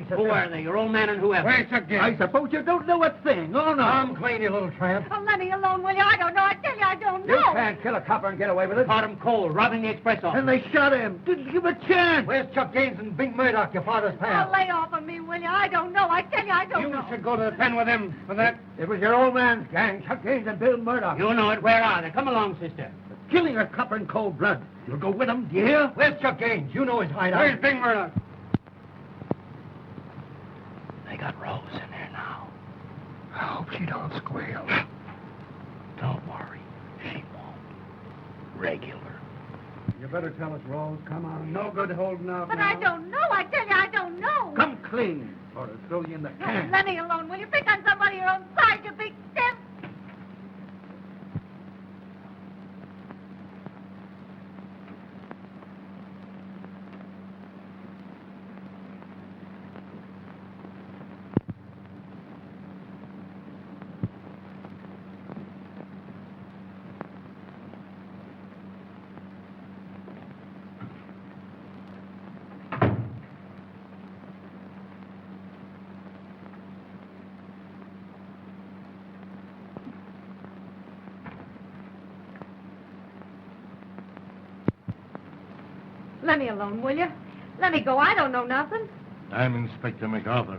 Who are they? Your old man and whoever. Wait again. I suppose you don't know a thing. Oh, no. I'm clean, you little tramp. Oh, let me alone, will you? I don't know. I tell you, I don't know. You can't kill a copper and get away with it. Caught him cold, robbing the express office. And they shot him. Didn't give him a chance. Where's Chuck Gaines and Big Murdoch, your father's pal? Oh, lay off of me, will you? I don't know. I tell you, I don't know. You should go to the pen with him for that. It was your old man's gang, Chuck Gaines and Bill Murdoch. You know it. Where are they? Come along, sister. Killing a copper in cold blood. You'll go with them, do you hear? Where's Chuck Gaines? You know his hideout. Where's Big Murdoch? They got Rose in there now. I hope she don't squeal. Don't worry. She won't. Regular. You better tell us, Rose. Come on. No good holding out But now. I don't know. I tell you, I don't know. Come clean, or I'll throw you in the can. Let me alone, will you? Pick on somebody your own size, you big stiff. Let me alone, will you? Let me go. I don't know nothing. I'm Inspector MacArthur.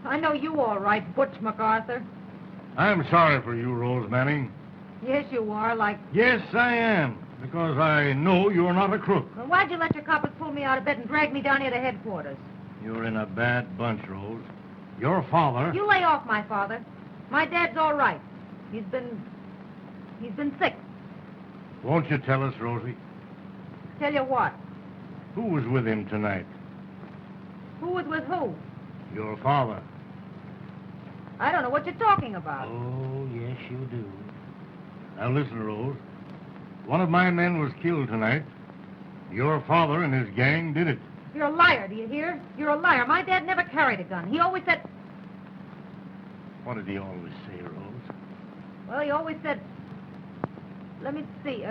I know you all right, Butch MacArthur. I'm sorry for you, Rose Manning. Yes, you are, like... Yes, I am, because I know you're not a crook. Well, why'd you let your coppers pull me out of bed and drag me down here to headquarters? You're in a bad bunch, Rose. Your father... You lay off my father. My dad's all right. He's been sick. Won't you tell us, Rosie? Tell you what? Who was with him tonight? Who was with who? Your father. I don't know what you're talking about. Oh, yes, you do. Now listen, Rose. One of my men was killed tonight. Your father and his gang did it. You're a liar, do you hear? You're a liar. My dad never carried a gun. He always said... What did he always say, Rose? Well, he always said... Let me see.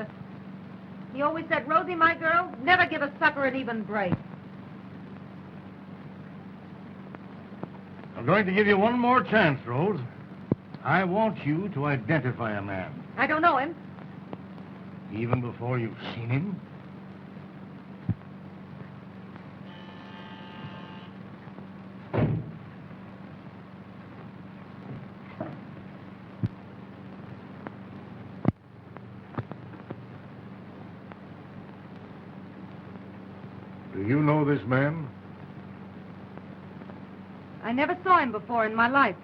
He always said, Rosie, my girl, never give a sucker an even break. I'm going to give you one more chance, Rose. I want you to identify a man. I don't know him. Even before you've seen him? Do you know this man? I never saw him before in my life.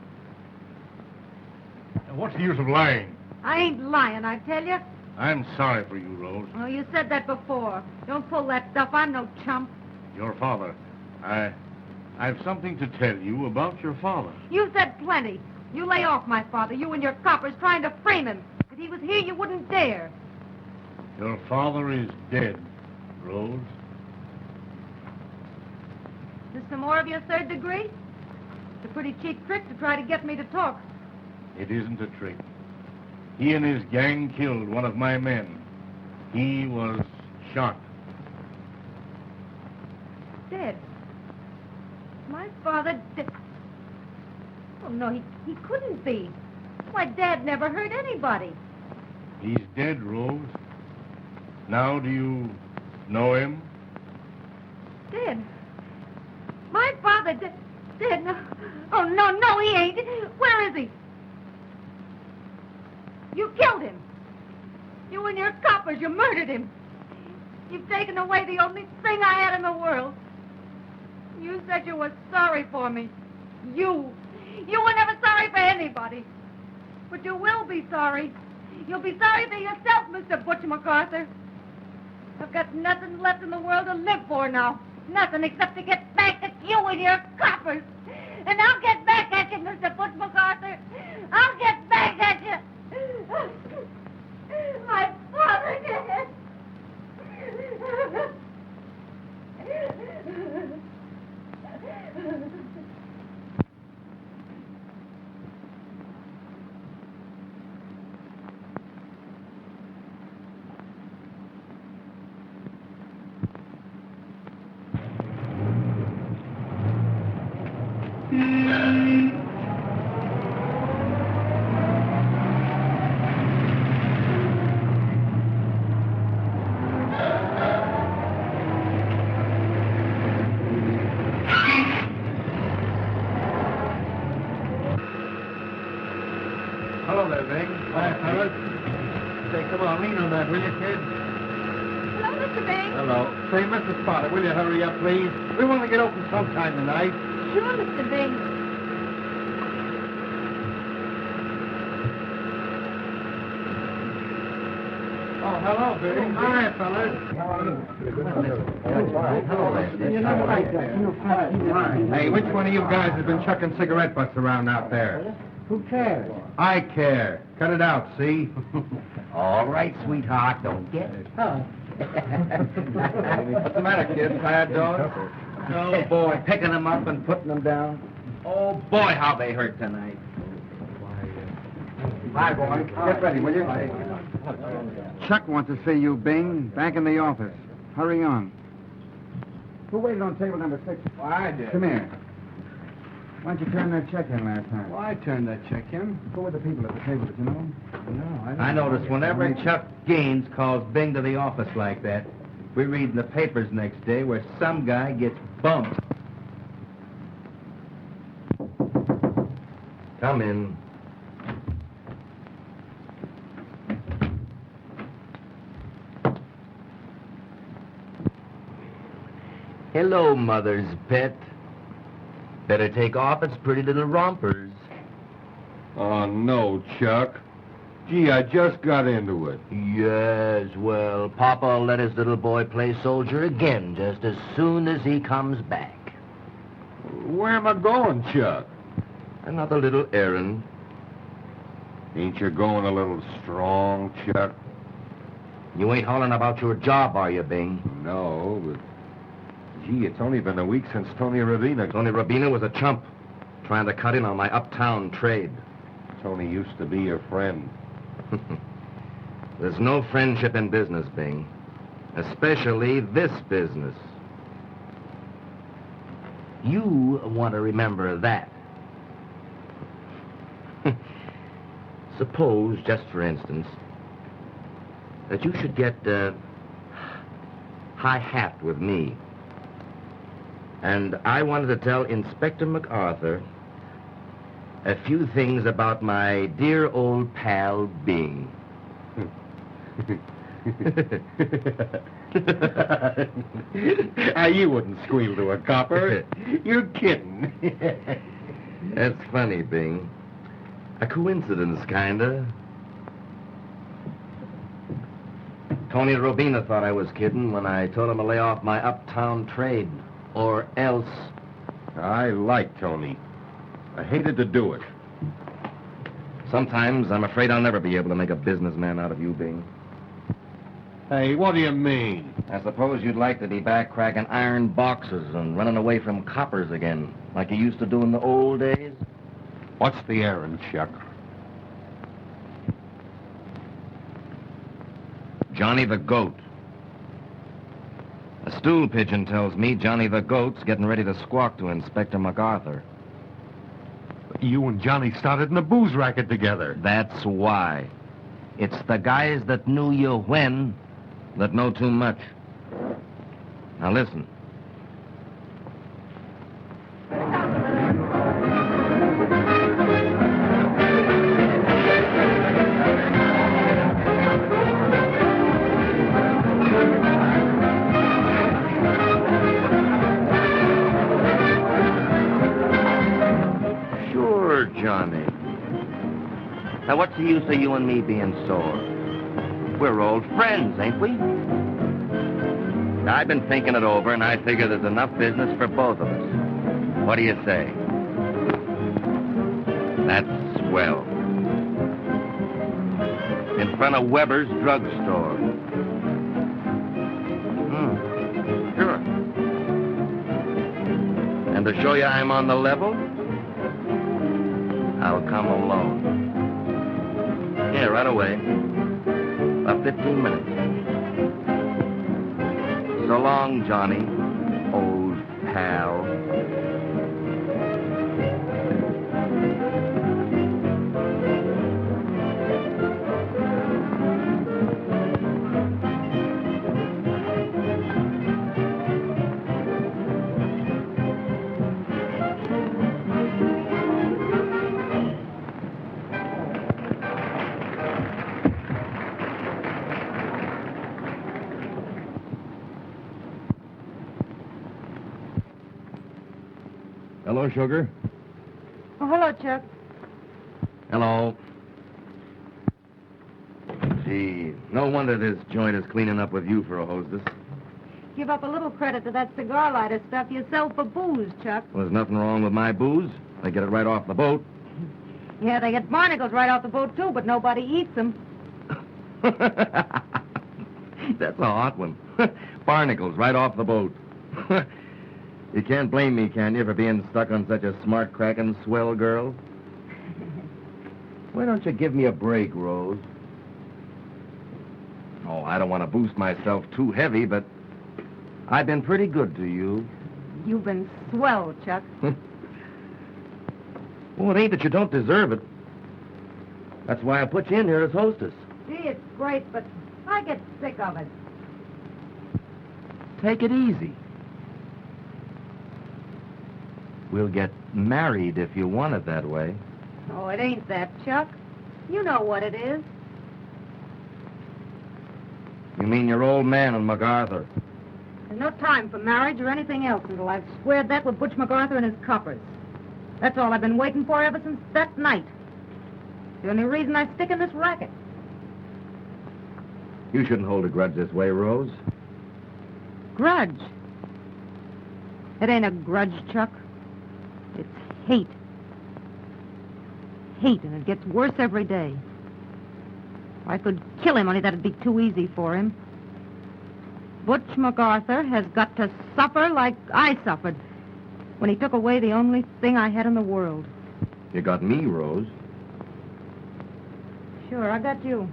What's the use of lying? I ain't lying, I tell you. I'm sorry for you, Rose. Oh, you said that before. Don't pull that stuff. I'm no chump. Your father. I've something to tell you about your father. You said plenty. You lay off my father. You and your coppers trying to frame him. If he was here, you wouldn't dare. Your father is dead, Rose. Is this some more of your third degree? It's a pretty cheap trick to try to get me to talk. It isn't a trick. He and his gang killed one of my men. He was shot. Dead. My father dead. Oh, no, he couldn't be. Why, Dad never hurt anybody. He's dead, Rose. Now, do you know him? Dead? My father dead? No. Oh, no, he ain't. Where is he? You killed him. You and your coppers, you murdered him. You've taken away the only thing I had in the world. You You said you were sorry for me. You were never sorry for anybody. But you will be sorry. You'll be sorry for yourself, Mr. Butch MacArthur. I've got nothing left in the world to live for now. Nothing except to get back at you and your coppers. And I'll get back at you, Mr. Butch MacArthur. I'll get back at you. My father did it. Hello there, Bing. Hi, fellas. Say, come on, lean on that, will you, kid? Hello, Mr. Bing. Hello. Say, Mr. Spotter, will you hurry up, please? We want to get open sometime tonight. Sure, Mr. Bing. Oh, hello, Bing. Hi, fellas. Hey, which one of you guys has been chucking cigarette butts around out there? Who cares? I care. Cut it out, see? All right, sweetheart, don't get it. What's the matter, kid? Tired dog? Oh, boy, picking them up and putting them down. Oh, boy, how they hurt tonight. Hi, boy. Get ready, will you? Chuck wants to see you, Bing. Back in the office. Hurry on. Who waited on table number 6? Well, I did. Come here. Why don't you turn that check in last time? Well, I turned that check in. Who were the people at the table, did you know? No, I didn't. I notice whenever Chuck Gaines calls Bing to the office like that, we read in the papers next day where some guy gets bumped. Come in. Hello, mother's pet. Better take off its pretty little rompers. Oh, no, Chuck. Gee, I just got into it. Yes, well, Papa'll let his little boy play soldier again just as soon as he comes back. Where am I going, Chuck? Another little errand. Ain't you going a little strong, Chuck? You ain't hollering about your job, are you, Bing? No, but... Gee, it's only been a week since Tony Rabina... Tony Rabina was a chump, trying to cut in on my uptown trade. Tony used to be your friend. There's no friendship in business, Bing. Especially this business. You want to remember that. Suppose, just for instance, that you should get high hat with me. And I wanted to tell Inspector MacArthur a few things about my dear old pal, Bing. You wouldn't squeal to a copper. You're kidding. That's funny, Bing. A coincidence, kinda. Tony Robina thought I was kidding when I told him to lay off my uptown trade. Or else. I like Tony. I hated to do it. Sometimes I'm afraid I'll never be able to make a businessman out of you, Bing. Hey, what do you mean? I suppose you'd like to be back cracking iron boxes and running away from coppers again, like you used to do in the old days? What's the errand, Chuck? Johnny the Goat. A stool pigeon tells me Johnny the Goat's getting ready to squawk to Inspector MacArthur. You and Johnny started in a booze racket together. That's why. It's the guys that knew you when that know too much. Now listen. on me. Now, what's the use of you and me being sore? We're old friends, ain't we? I've been thinking it over, and I figure there's enough business for both of us. What do you say? That's swell. In front of Weber's drugstore. Sure. And to show you I'm on the level, I'll come alone. Yeah, right away. About 15 minutes. So long, Johnny, old pal. Hello, Sugar. Oh, hello, Chuck. Hello. Gee, no wonder this joint is cleaning up with you for a hostess. Give up a little credit to that cigar lighter stuff you sell for booze, Chuck. Well, there's nothing wrong with my booze. I get it right off the boat. Yeah, they get barnacles right off the boat, too, but nobody eats them. That's a hot one. Barnacles right off the boat. You can't blame me, can you, for being stuck on such a smart, cracking, swell girl? Why don't you give me a break, Rose? Oh, I don't want to boost myself too heavy, but I've been pretty good to you. You've been swell, Chuck. Well, it ain't that you don't deserve it. That's why I put you in here as hostess. Gee, it's great, but I get sick of it. Take it easy. We'll get married if you want it that way. Oh, it ain't that, Chuck. You know what it is. You mean your old man and MacArthur? There's no time for marriage or anything else until I've squared that with Butch MacArthur and his coppers. That's all I've been waiting for ever since that night. The only reason I stick in this racket. You shouldn't hold a grudge this way, Rose. Grudge? It ain't a grudge, Chuck. It's hate. Hate, and it gets worse every day. I could kill him, only that'd be too easy for him. Butch MacArthur has got to suffer like I suffered when he took away the only thing I had in the world. You got me, Rose. Sure, I got you.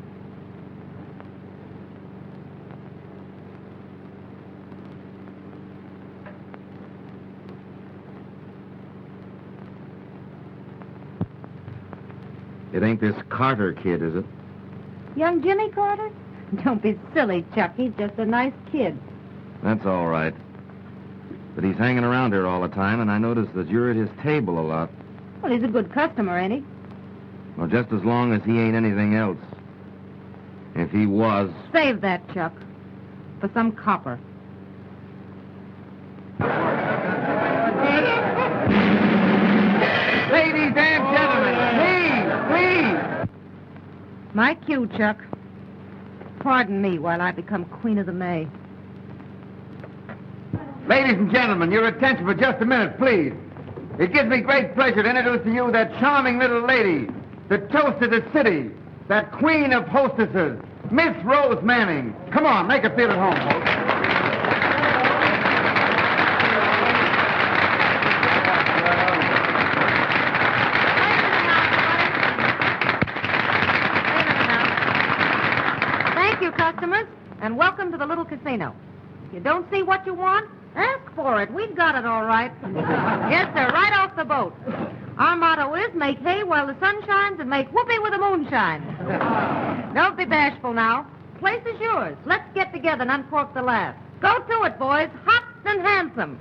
It ain't this Carter kid, is it? Young Jimmy Carter? Don't be silly, Chuck. He's just a nice kid. That's all right. But he's hanging around here all the time, and I noticed that you're at his table a lot. Well, he's a good customer, ain't he? Well, just as long as he ain't anything else. If he was... Save that, Chuck. For some copper. Ladies and gentlemen, please. My cue, Chuck. Pardon me while I become Queen of the May. Ladies and gentlemen, your attention for just a minute, please. It gives me great pleasure to introduce to you that charming little lady, the toast of the city, that queen of hostesses, Miss Rose Manning. Come on, make her feel at home, folks. Thank you, customers, and welcome to the little casino. If you don't see what you want, ask for it. We've got it all right. Yes, sir, right off the boat. Our motto is make hay while the sun shines and make whoopee with the moon shines. Don't be bashful now. Place is yours. Let's get together and uncork the last. Go to it, boys. Hot and handsome.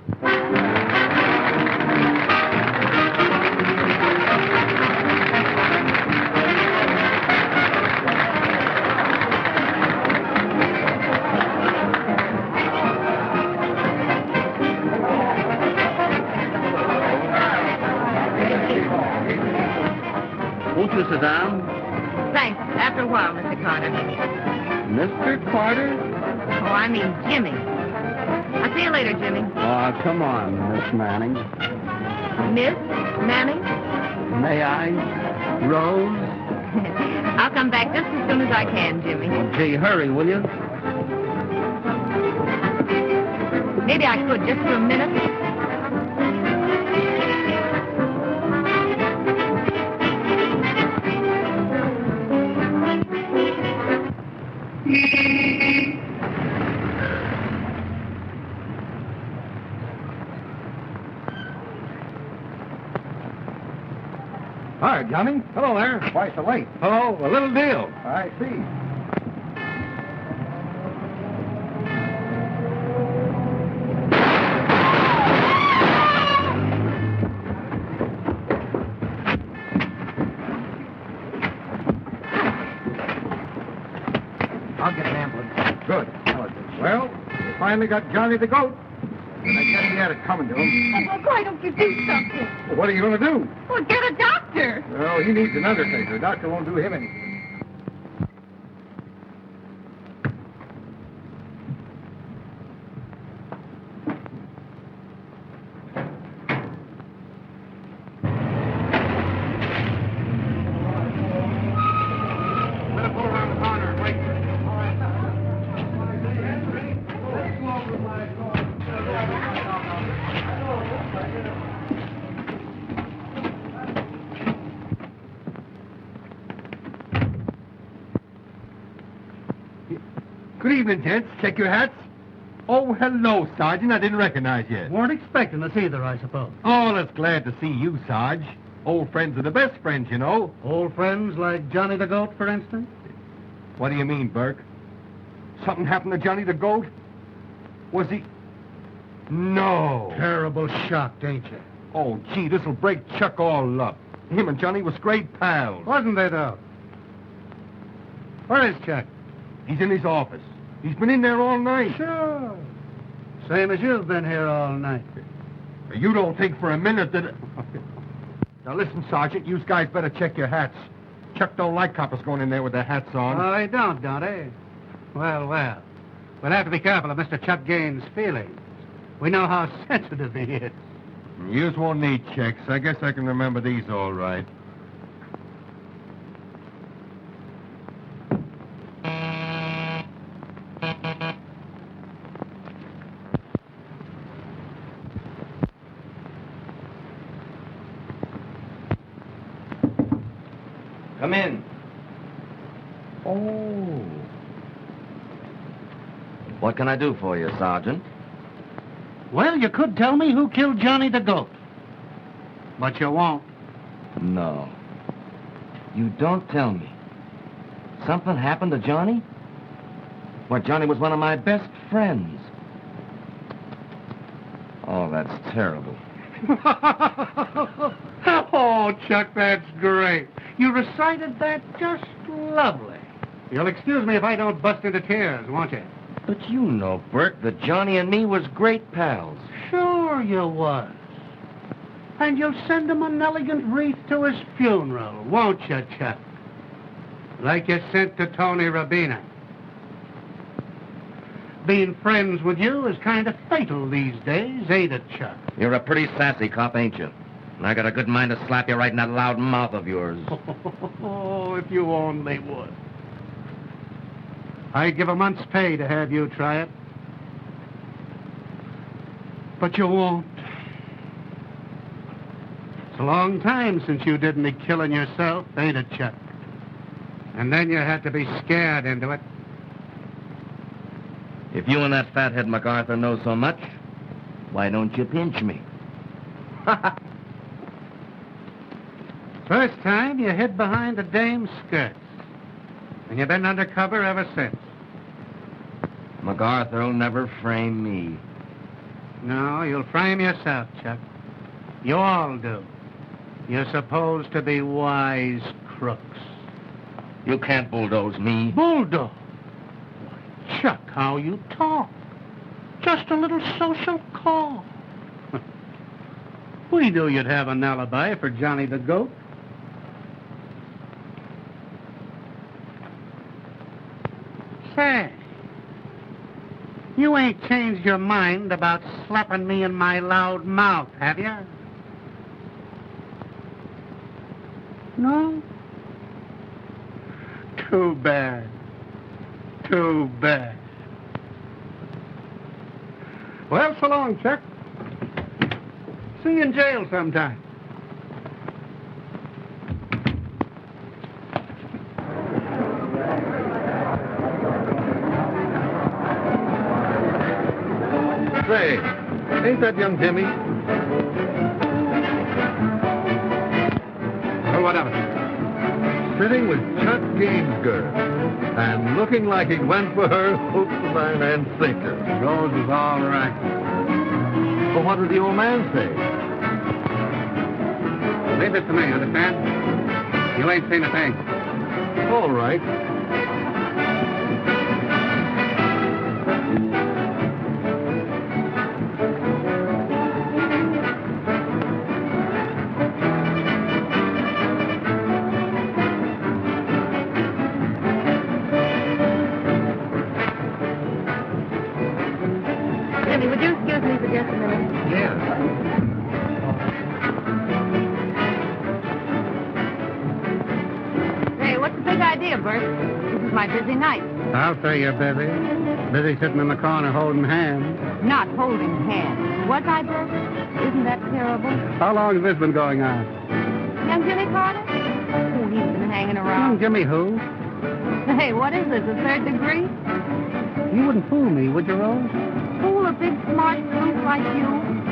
to sit down. Thanks. After a while, Mr. Carter. Mr. Carter? Oh, I mean Jimmy. I'll see you later, Jimmy. Oh, come on, Miss Manning. Miss Manning? May I? Rose? I'll come back just as soon as I can, Jimmy. Oh, gee, hurry, will you? Maybe I could, just for a minute. Hi, Johnny. Hello there. Twice the wait. Oh, a little deal. I see. I'll get an ambulance. Good. Well, we finally got Johnny the goat. I guess he had it coming to him. Oh, why don't you do something? Well, what are you going to do? Well, get a doctor. Well, he needs an undertaker. A doctor won't do him anything. Better pull around the corner and wait. Good evening, gents. Check your hats. Oh, hello, Sergeant. I didn't recognize you. Weren't expecting us either, I suppose. Oh, that's glad to see you, Sarge. Old friends are the best friends, you know. Old friends like Johnny the Goat, for instance? What do you mean, Burke? Something happened to Johnny the Goat? Was he... No. Terrible shocked, ain't you? Oh, gee, this'll break Chuck all up. Him and Johnny was great pals. Wasn't they, though? Where is Chuck? He's in his office. He's been in there all night. Sure. Same as you've been here all night. You don't think for a minute that... Now, listen, Sergeant, you guys better check your hats. Chuck don't like coppers going in there with their hats on. Oh, they don't they? Well, well. We'll have to be careful of Mr. Chuck Gaines's feelings. We know how sensitive he is. Yours won't need checks. I guess I can remember these all right. Come in. Oh. What can I do for you, Sergeant? Well, you could tell me who killed Johnny the Goat. But you won't. No. You don't tell me. Something happened to Johnny? Why, Johnny was one of my best friends. Oh, that's terrible. Oh, Chuck, that's great. You recited that just lovely. You'll excuse me if I don't bust into tears, won't you? But you know, Burke, that Johnny and me was great pals. Sure you was. And you'll send him an elegant wreath to his funeral, won't you, Chuck? Like you sent to Tony Rabina. Being friends with you is kind of fatal these days, ain't it, Chuck? You're a pretty sassy cop, ain't you? And I got a good mind to slap you right in that loud mouth of yours. Oh, if you only would. I'd give a month's pay to have you try it. But you won't. It's a long time since you did any killing yourself, ain't it, Chuck? And then you had to be scared into it. If you and that fathead MacArthur know so much, why don't you pinch me? First time you hid behind a dame's skirts. And you've been undercover ever since. MacArthur'll never frame me. No, you'll frame yourself, Chuck. You all do. You're supposed to be wise crooks. You can't bulldoze me. Bulldoze? Chuck, how you talk. Just a little social call. We knew you'd have an alibi for Johnny the Goat. ain't changed your mind about slapping me in my loud mouth, have you? No? Too bad. Too bad. Well, so long, Chuck. See you in jail sometime. Say, ain't that young Jimmy? Well, what of it? Sitting with Chuck Gaine's girl. And looking like he went for her hook, line, and sinker. Rose is all right. Well, what did the old man say? Leave it to me, understand? You ain't seen a thing. All right. Jimmy, would you excuse me for just a minute? Yeah. Hey, what's the big idea, Bert? This is my busy night. I'll say you're busy. Busy sitting in the corner holding hands. Not holding hands. Was I, Bert? Isn't that terrible? How long has this been going on? Young Jimmy Carter? Oh, he's been hanging Young around. Jimmy who? Hey, what is this, a third degree? You wouldn't fool me, would you, Rose? Fool a big smart sleuth like you?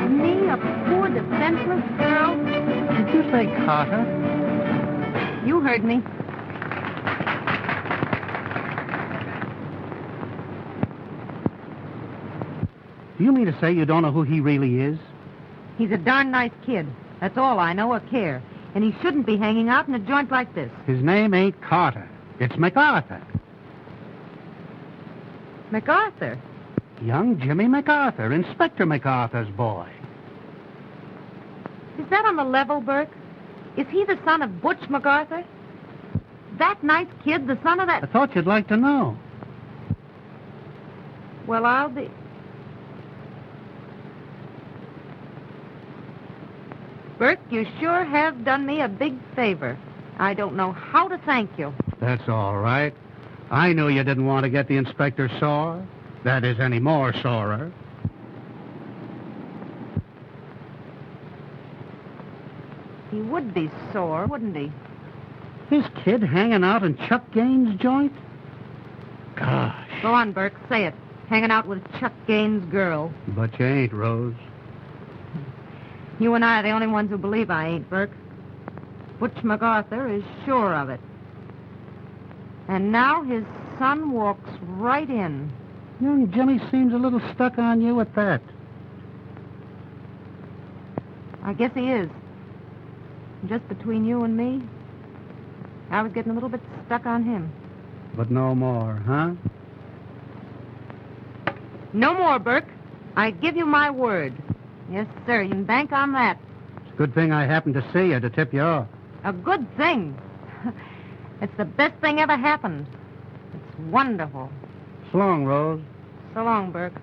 Me, a poor defenseless girl? Did you say Carter? You heard me. Do you mean to say you don't know who he really is? He's a darn nice kid. That's all I know or care. And he shouldn't be hanging out in a joint like this. His name ain't Carter. It's MacArthur. MacArthur? Young Jimmy MacArthur, Inspector MacArthur's boy. Is that on the level, Burke? Is he the son of Butch MacArthur? That nice kid, the son of I that... thought you'd like to know. Well, I'll be... Burke, you sure have done me a big favor. I don't know how to thank you. That's all right. I knew you didn't want to get the inspector sore. That is, any more sorer. He would be sore, wouldn't he? His kid hanging out in Chuck Gaine's joint? Gosh. Go on, Burke, say it. Hanging out with Chuck Gaine's girl. But you ain't, Rose. You and I are the only ones who believe I ain't, Burke. Butch MacArthur is sure of it. And now his son walks right in. Young Jimmy seems a little stuck on you at that. I guess he is. Just between you and me, I was getting a little bit stuck on him. But no more, huh? No more, Burke. I give you my word. Yes, sir. You can bank on that. It's a good thing I happened to see you to tip you off. A good thing. It's the best thing ever happened. It's wonderful. So long, Rose. So long, Burke.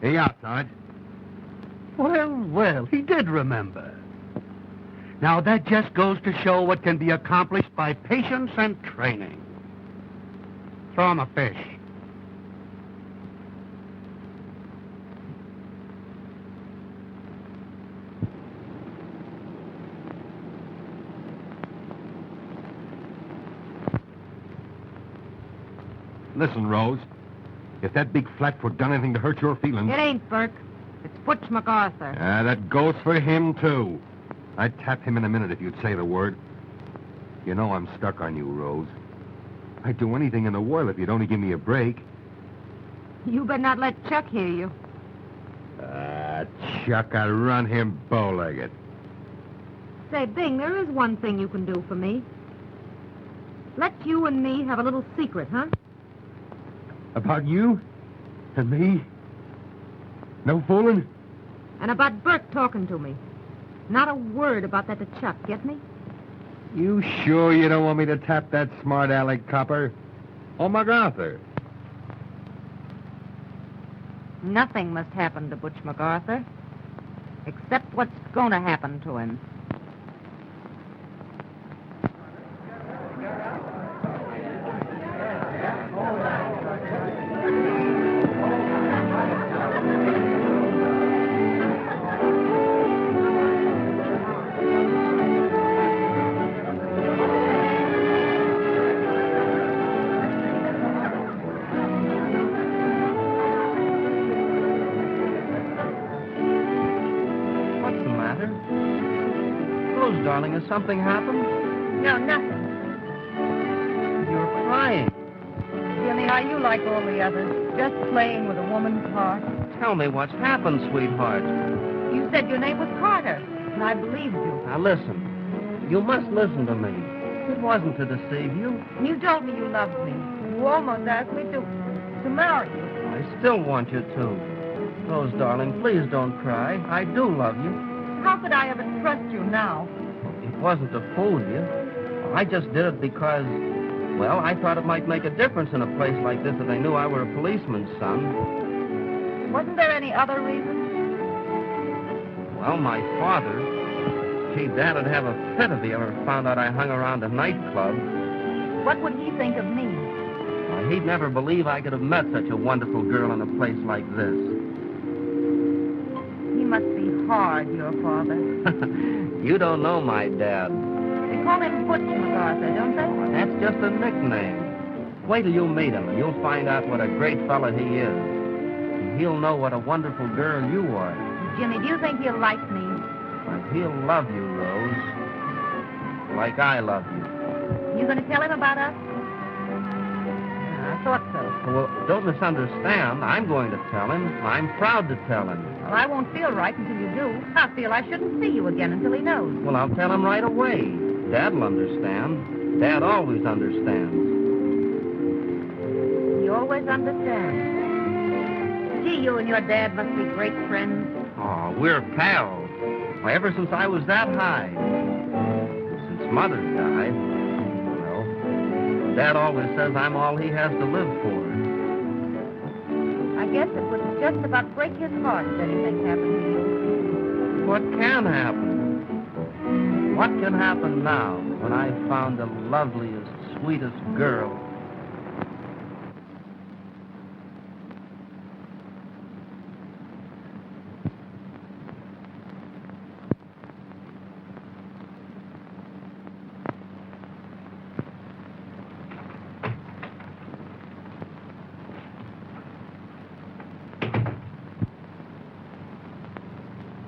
Hey, out, Sarge. Well, he did remember. Now, that just goes to show what can be accomplished by patience and training. Throw him a fish. Listen, Rose. If that big flatfoot done anything to hurt your feelings... It ain't, Burke. It's Butch MacArthur. that goes for him, too. I'd tap him in a minute if you'd say the word. You know I'm stuck on you, Rose. I'd do anything in the world if you'd only give me a break. You better not let Chuck hear you. Chuck, I'll run him bow-legged. Say, Bing, there is one thing you can do for me. Let you and me have a little secret, huh? About you? And me? No fooling? And about Burke talking to me. Not a word about that to Chuck, get me? You sure you don't want me to tap that smart aleck copper? Oh, MacArthur. Nothing must happen to Butch MacArthur, except what's going to happen to him. Darling, has something happened? No, nothing. You're crying. Jimmy, are you like all the others, just playing with a woman's heart? Tell me what's happened, sweetheart. You said your name was Carter, and I believed you. Now listen. You must listen to me. It wasn't to deceive you. You told me you loved me. You almost asked me to marry you. I still want you to. Rose, darling, please don't cry. I do love you. How could I ever trust you now? It wasn't to fool you. I just did it because, well, I thought it might make a difference in a place like this that I knew I were a policeman's son. Wasn't there any other reason? Well, my father, gee, Dad would have a fit if he ever found out I hung around a nightclub. What would he think of me? Well, he'd never believe I could have met such a wonderful girl in a place like this. He must be hard, your father. You don't know my dad. They call him Butch MacArthur, don't they? That's just a nickname. Wait till you meet him, and you'll find out what a great fella he is. And he'll know what a wonderful girl you are. Jimmy, do you think he'll like me? But he'll love you, Rose. Like I love you. You going to tell him about us? I thought so. Well, don't misunderstand. I'm going to tell him. I'm proud to tell him. Well, I won't feel right until you do. I feel I shouldn't see you again until he knows. Well, I'll tell him right away. Dad'll understand. Dad always understands. He always understands. Gee, you and your dad must be great friends. Oh, we're pals. Why, ever since I was that high. Since Mother died. Well, Dad always says I'm all he has to live for. I guess it would just about break his heart if anything happened to you. What can happen? What can happen now when I've found the loveliest, sweetest girl?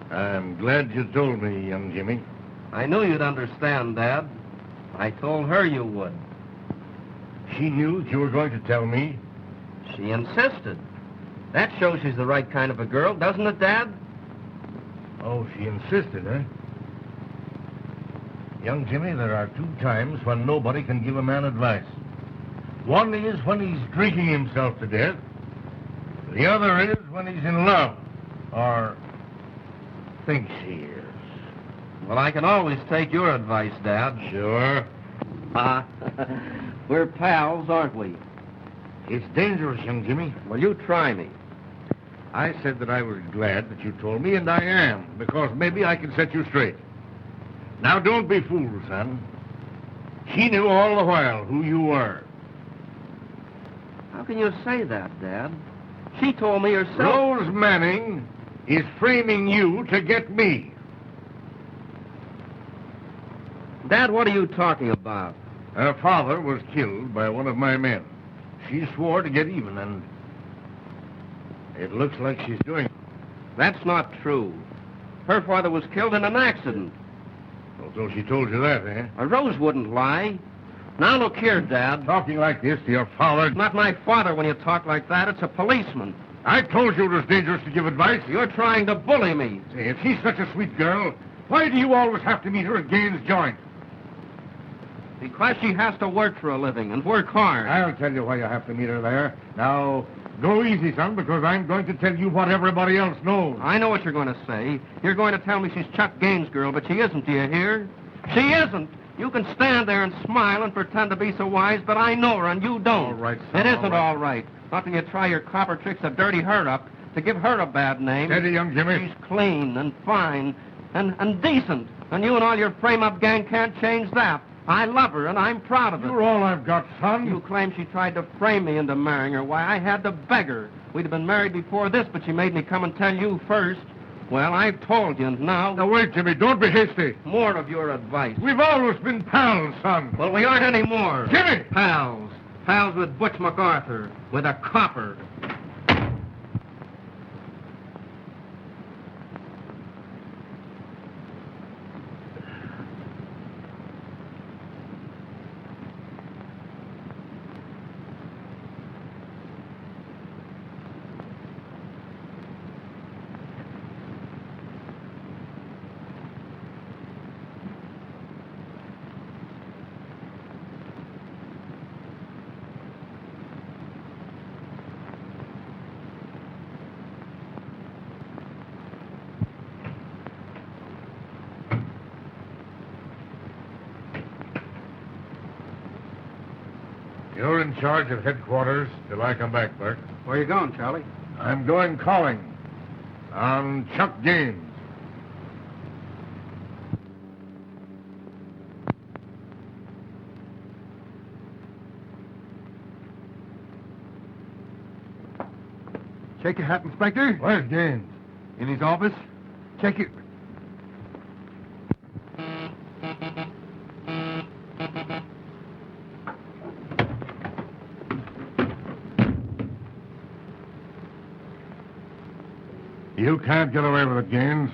I'm glad you told me, young Jimmy. I knew you'd understand, Dad. I told her you would. She knew that you were going to tell me? She insisted. That shows she's the right kind of a girl, doesn't it, Dad? Oh, she insisted, eh? Young Jimmy, there are two times when nobody can give a man advice. One is when he's drinking himself to death. The other is when he's in love, or thinks he is. Well, I can always take your advice, Dad. Sure. We're pals, aren't we? It's dangerous, young Jimmy. Well, you try me. I said that I was glad that you told me, and I am, because maybe I can set you straight. Now, don't be fooled, son. She knew all the while who you were. How can you say that, Dad? She told me herself. Rose Manning is framing you to get me. Dad, what are you talking about? Her father was killed by one of my men. She swore to get even, and it looks like she's doing it. That's not true. Her father was killed in an accident. Oh, so she told you that, eh? Rose wouldn't lie. Now, look here, Dad. Talking like this to your father. Not my father when you talk like that. It's a policeman. I told you it was dangerous to give advice. You're trying to bully me. Say, if she's such a sweet girl, why do you always have to meet her at Gaines' joint? Because she has to work for a living and work hard. I'll tell you why you have to meet her there. Now, go easy, son, because I'm going to tell you what everybody else knows. I know what you're going to say. You're going to tell me she's Chuck Gaines' girl, but she isn't, do you hear? She isn't. You can stand there and smile and pretend to be so wise, but I know her and you don't. All right, son, It isn't all all right. Not till you try your copper tricks to dirty her up, to give her a bad name. Steady, young Jimmy. She's clean and fine and decent, and you and all your frame-up gang can't change that. I love her, and I'm proud of it. You're all I've got, son. You claim she tried to frame me into marrying her. Why, I had to beg her. We'd have been married before this, but she made me come and tell you first. Well, I've told you, and now... Now, wait, Jimmy. Don't be hasty. More of your advice. We've always been pals, son. Well, we aren't anymore. Jimmy! Pals. Pals with Butch MacArthur, with a copper. You're in charge of headquarters till I come back, Burke. Where you going, Charlie? I'm going calling on Chuck Gaines. Check your hat, Inspector. Where's Gaines? In his office. Check it. You can't get away with it, Gaines.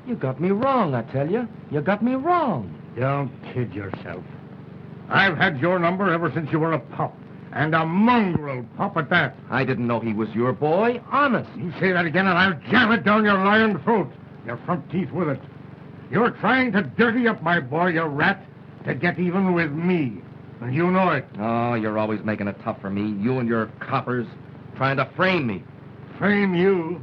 You got me wrong, I tell you. You got me wrong. Don't kid yourself. I've had your number ever since you were a pup. And a mongrel pup at that. I didn't know he was your boy. Honest. You say that again and I'll jam it down your lying throat. Your front teeth with it. You're trying to dirty up my boy, you rat, to get even with me. And you know it. Oh, you're always making it tough for me. You and your coppers trying to frame me. Frame you?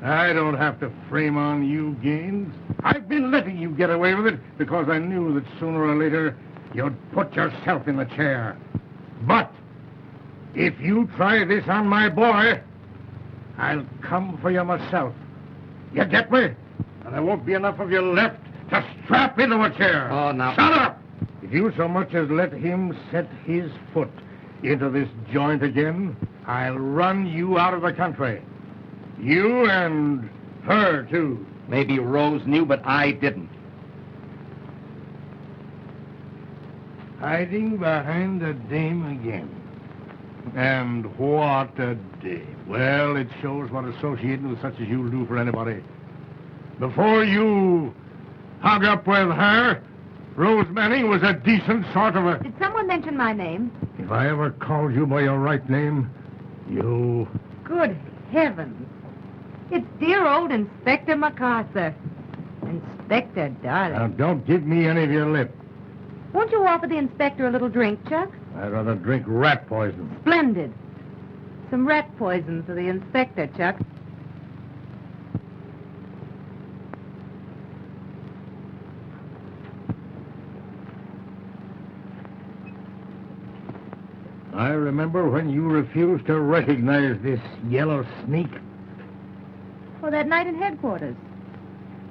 I don't have to frame on you, Gaines. I've been letting you get away with it because I knew that sooner or later you'd put yourself in the chair. But if you try this on my boy, I'll come for you myself. You get me? And there won't be enough of you left to strap into a chair. Oh, now... Shut up! If you so much as let him set his foot into this joint again, I'll run you out of the country. You and her, too. Maybe Rose knew, but I didn't. Hiding behind a dame again. And what a day. Well, it shows what associating with such as you'll do for anybody. Before you hung up with her, Rose Manning was a decent sort of a... Did someone mention my name? If I ever called you by your right name, you... Good heavens. It's dear old Inspector MacArthur. Inspector, darling. Now, don't give me any of your lip. Won't you offer the inspector a little drink, Chuck? I'd rather drink rat poison. Splendid. Some rat poison for the inspector, Chuck. I remember when you refused to recognize this yellow sneak. Oh, that night in headquarters.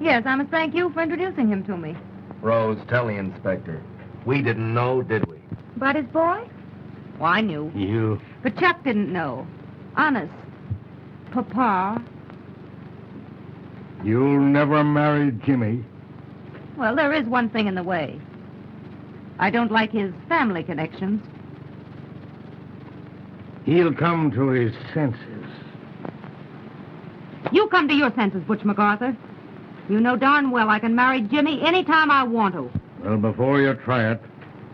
Yes, I must thank you for introducing him to me. Rose, tell the inspector. We didn't know, did we? But his boy? Oh, I knew. You... But Chuck didn't know. Honest. Papa. You'll never marry Jimmy. Well, there is one thing in the way. I don't like his family connections. He'll come to his senses. You come to your senses, Butch MacArthur. You know darn well I can marry Jimmy any time I want to. Well, before you try it,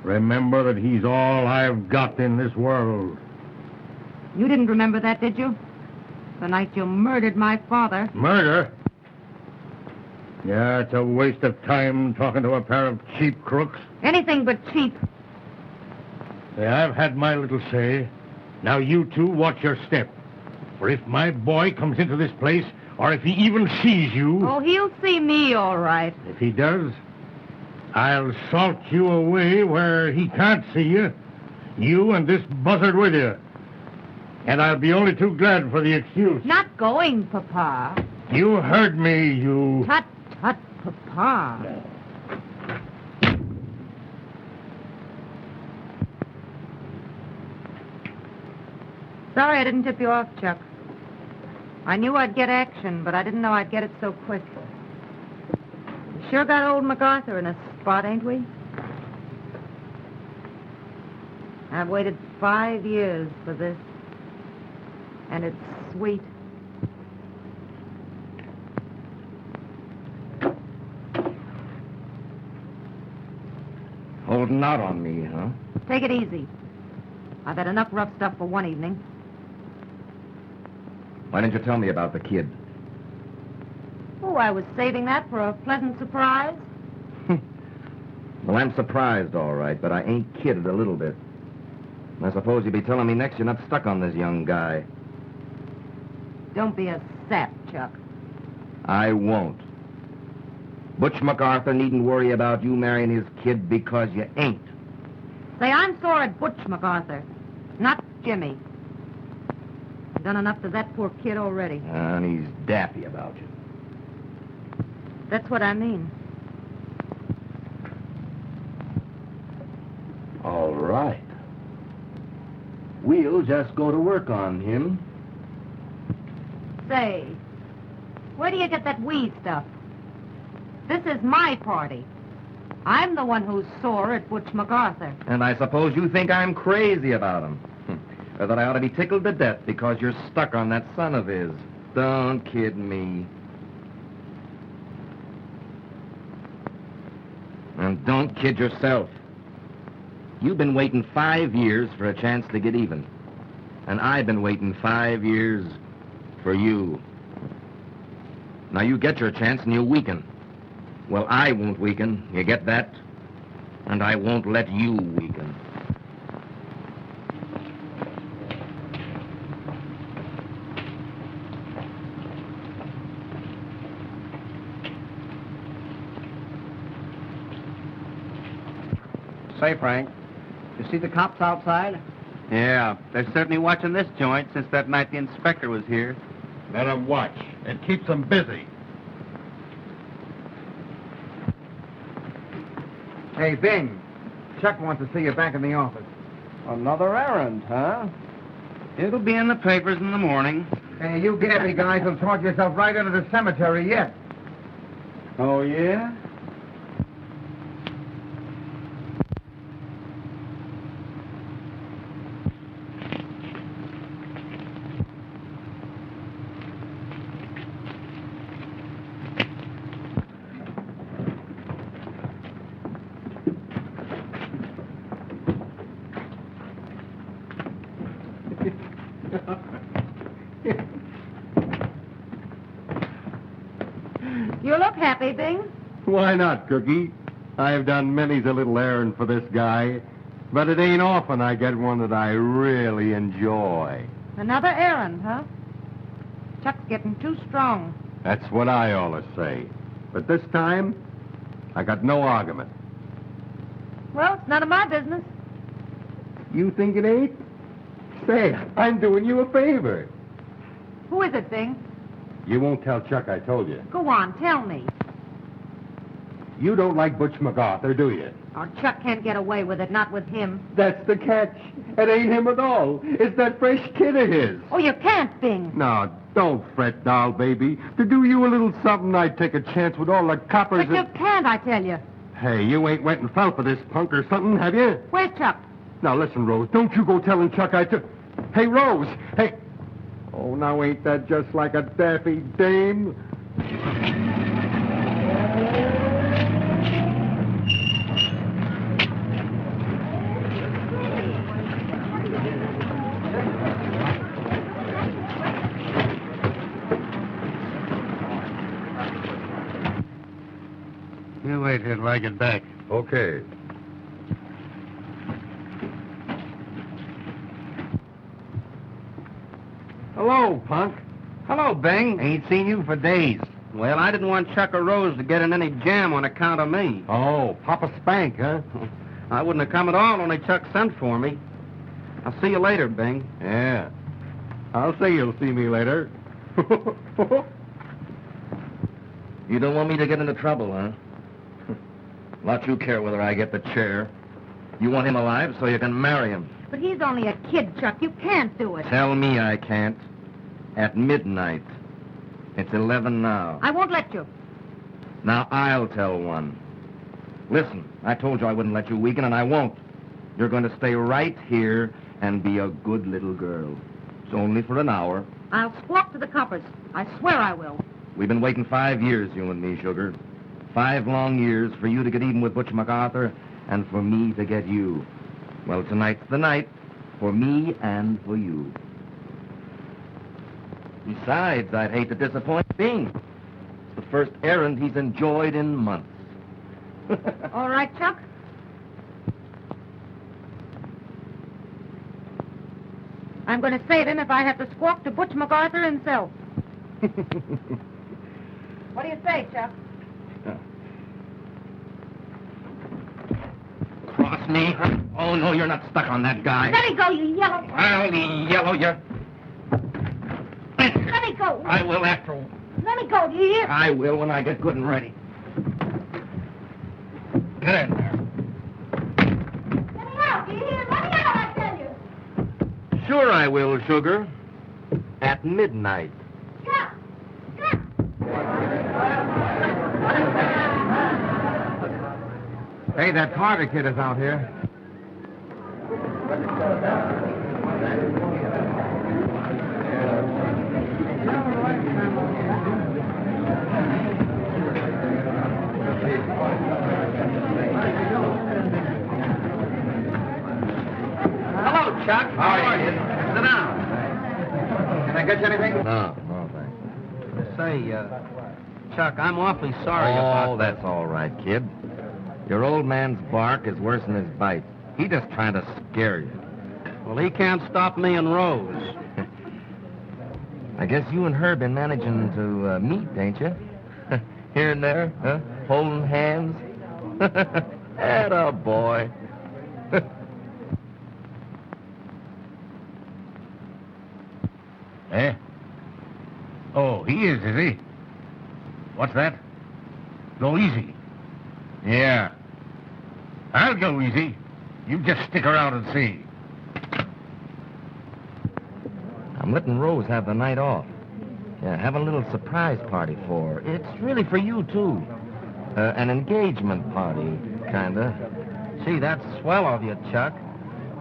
remember that he's all I've got in this world. You didn't remember that, did you? The night you murdered my father. Murder? Yeah, it's a waste of time talking to a pair of cheap crooks. Anything but cheap. Yeah, I've had my little say. Now you two watch your step. For if my boy comes into this place, or if he even sees you... Oh, he'll see me all right. If he does, I'll salt you away where he can't see you. You and this buzzard with you. And I'll be only too glad for the excuse. Not going, Papa. You heard me, you... Tut, tut, Papa. Sorry I didn't tip you off, Chuck. I knew I'd get action, but I didn't know I'd get it so quick. We sure got old MacArthur in a spot, ain't we? I've waited 5 years for this, and it's sweet. Holding out on me, huh? Take it easy. I've had enough rough stuff for one evening. Why didn't you tell me about the kid? Oh, I was saving that for a pleasant surprise. Well, I'm surprised, all right, but I ain't kidded a little bit. I suppose you'll be telling me next you're not stuck on this young guy. Don't be a sap, Chuck. I won't. Butch MacArthur needn't worry about you marrying his kid because you ain't. Say, I'm sore at Butch MacArthur, not Jimmy. I've done enough to that poor kid already. And he's daffy about you. That's what I mean. All right. We'll just go to work on him. Say, where do you get that we stuff? This is my party. I'm the one who's sore at Butch MacArthur. And I suppose you think I'm crazy about him. Or that I ought to be tickled to death because you're stuck on that son of his. Don't kid me. And don't kid yourself. You've been waiting 5 years for a chance to get even. And I've been waiting 5 years for you. Now you get your chance and you weaken. Well, I won't weaken. You get that? And I won't let you weaken. Say, Frank, you see the cops outside? Yeah, they're certainly watching this joint since that night the inspector was here. Let them watch. It keeps them busy. Hey, Bing. Chuck wants to see you back in the office. Another errand, huh? It'll be in the papers in the morning. Hey, you gassy guys will talk yourself right into the cemetery yet. Oh, yeah? You look happy, Bing. Why not, Cookie? I've done many's a little errand for this guy, but it ain't often I get one that I really enjoy. Another errand, huh? Chuck's getting too strong. That's what I always say. But this time, I got no argument. Well, it's none of my business. You think it ain't? Say, I'm doing you a favor. Who is it, Bing? You won't tell Chuck I told you. Go on, tell me. You don't like Butch MacArthur, do you? Oh, Chuck can't get away with it, not with him. That's the catch. It ain't him at all. It's that fresh kid of his. Oh, you can't, Bing. No, don't fret, doll baby. To do you a little something, I'd take a chance with all the coppers. But you can't, I tell you. Hey, you ain't went and fell for this punk or something, have you? Where's Chuck? Now, listen, Rose, don't you go telling Chuck I took... Hey, Rose, hey... Oh, now ain't that just like a daffy dame? You wait here till I get back. Okay. Hello, punk. Hello, Bing. Ain't seen you for days. Well, I didn't want Chuck or Rose to get in any jam on account of me. Oh, Papa Spank, huh? I wouldn't have come at all, only Chuck sent for me. I'll see you later, Bing. Yeah. I'll say you'll see me later. You don't want me to get into trouble, huh? Lot you care whether I get the chair. You want him alive so you can marry him. But he's only a kid, Chuck. You can't do it. Tell me I can't. At midnight. It's 11 now. I won't let you. Now I'll tell one. Listen, I told you I wouldn't let you weaken, and I won't. You're going to stay right here and be a good little girl. It's only for an hour. I'll squawk to the coppers. I swear I will. We've been waiting 5 years, you and me, Sugar. 5 long years for you to get even with Butch MacArthur and for me to get you. Well, tonight's the night for me and for you. Besides, I'd hate to disappoint Bing. It's the first errand he's enjoyed in months. All right, Chuck? I'm going to save him if I have to squawk to Butch MacArthur himself. What do you say, Chuck? Cross me? Oh, no, you're not stuck on that guy. Let me go, you yellow. I'll yellow you. Let me go. I will after all. Let me go, do you hear? I will when I get good and ready. Get in there. Let me out, do you hear? Let me out, I tell you. Sure I will, Sugar. At midnight. Chuck! Chuck! Hey, that Carter kid is out here. Hello, Chuck. How are you? Sit down. Can I get you anything? No, thanks. Say, Chuck, I'm awfully sorry about Oh, that's all right, kid. Your old man's bark is worse than his bite. He just trying to scare you. Well, he can't stop me and Rose. I guess you and her been managing to meet, ain't you? Here and there, huh? Holding hands. Atta boy. Eh? Oh, he is he? What's that? Go easy. Yeah. I'll go easy. You just stick around and see. I'm letting Rose have the night off. Yeah, have a little surprise party for her. It's really for you, too. An engagement party, kinda. Gee, that's swell of you, Chuck.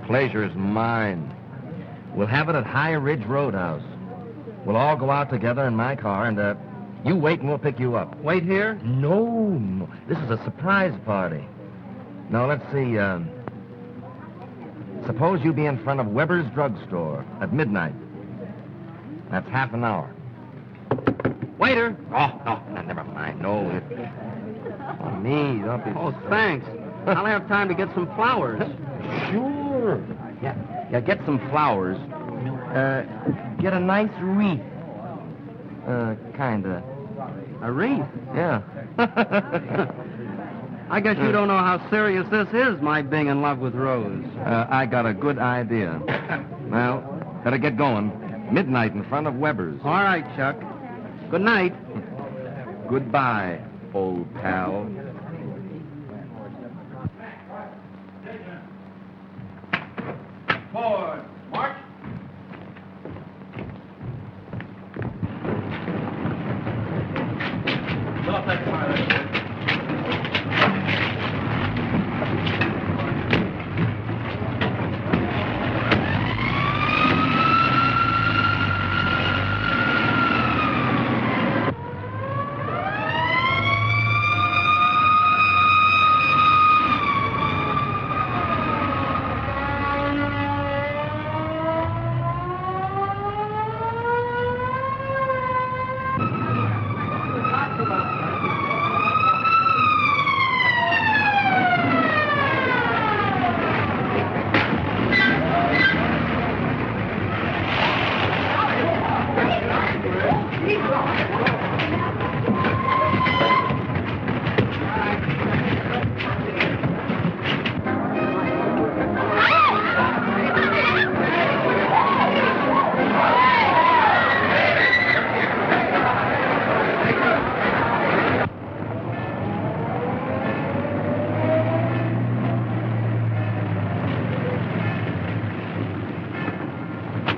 Pleasure's mine. We'll have it at High Ridge Roadhouse. We'll all go out together in my car, and, you wait and we'll pick you up. Wait here? No. This is a surprise party. Now, let's see, suppose you be in front of Weber's Drugstore at midnight. That's half an hour. Waiter. Oh, no, never mind. No, me, don't be... Oh, thanks. I'll have time to get some flowers. Sure. Yeah, get some flowers. Get a nice wreath. Kinda. A wreath? Yeah. I guess you don't know how serious this is, my being in love with Rose. I got a good idea. Well, better get going. Midnight in front of Weber's. All right, Chuck. Good night. Goodbye, old pal. Forward. March. Stop that fire.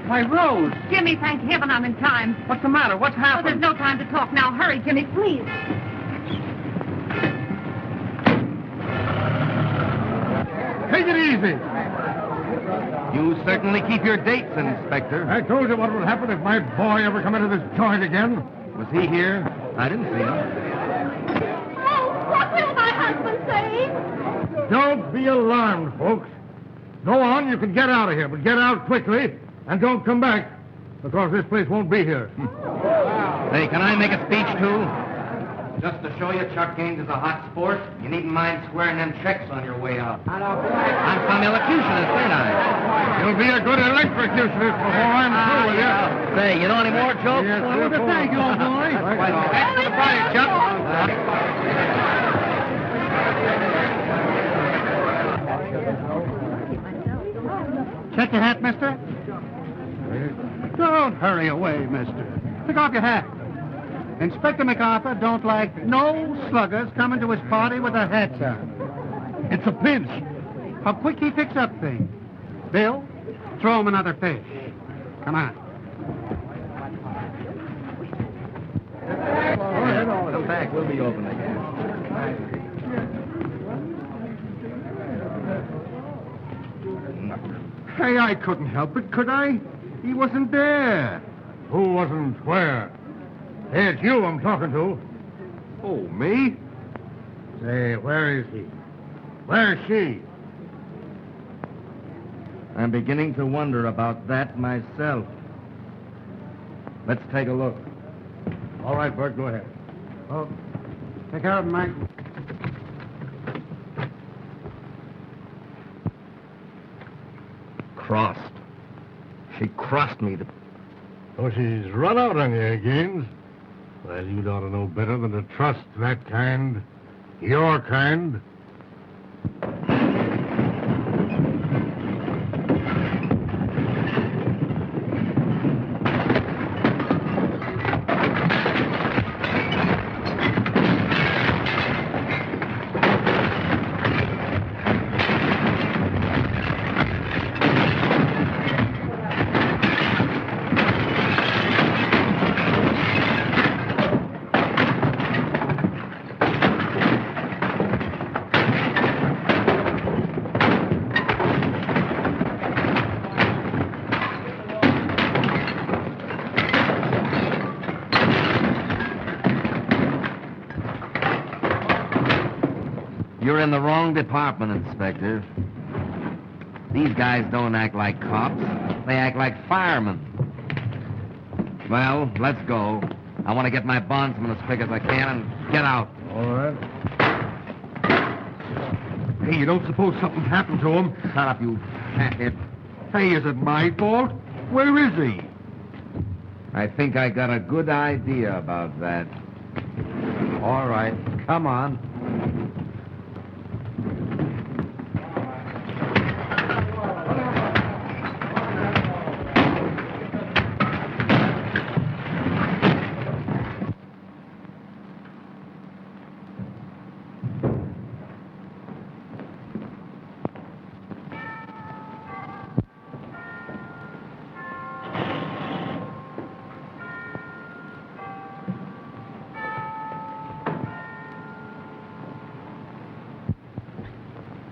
My Rose! Jimmy, thank heaven I'm in time. What's the matter? What's Oh, there's happened? no time to talk now. Hurry, Jimmy, please. Take it easy. You certainly keep your dates, Inspector. I told you what would happen if my boy ever come into this joint again. Was he here? I didn't see him. Oh, what will my husband say? Don't be alarmed, folks. Go on, you can get out of here, but get out quickly, and don't come back, because this place won't be here. Hey, can I make a speech, too? Just to show you Chuck Gaines is a hot sport, you needn't mind squaring them checks on your way out. I'm some elocutionist, ain't I? You'll be a good electrocutionist before I'm through with you. Say, you know any more jokes? Yes, well, thank you, old boy. That's for the party, Chuck. Check your hat, mister. Don't hurry away, mister. Take off your hat. Inspector MacArthur don't like no sluggers coming to his party with their hats on. It's a pinch. How quick he picks up things. Bill, throw him another fish. Come on. Come back, we'll be open again. Hey, I couldn't help it, could I? He wasn't there. Who wasn't where? Hey, it's you I'm talking to. Oh, me? Say, where is he? Where is she? I'm beginning to wonder about that myself. Let's take a look. All right, Bert, go ahead. Oh, take care of him, Mike. Crossed. She crossed me. Oh, she's run out on you, Gaines. Well, you'd ought to know better than to trust that kind. Your kind. You're in the wrong department, Inspector. These guys don't act like cops. They act like firemen. Well, let's go. I want to get my bondsman as quick as I can and get out. All right. Hey, you don't suppose something's happened to him? Shut up, you fathead. Hey, is it my fault? Where is he? I think I got a good idea about that. All right, come on.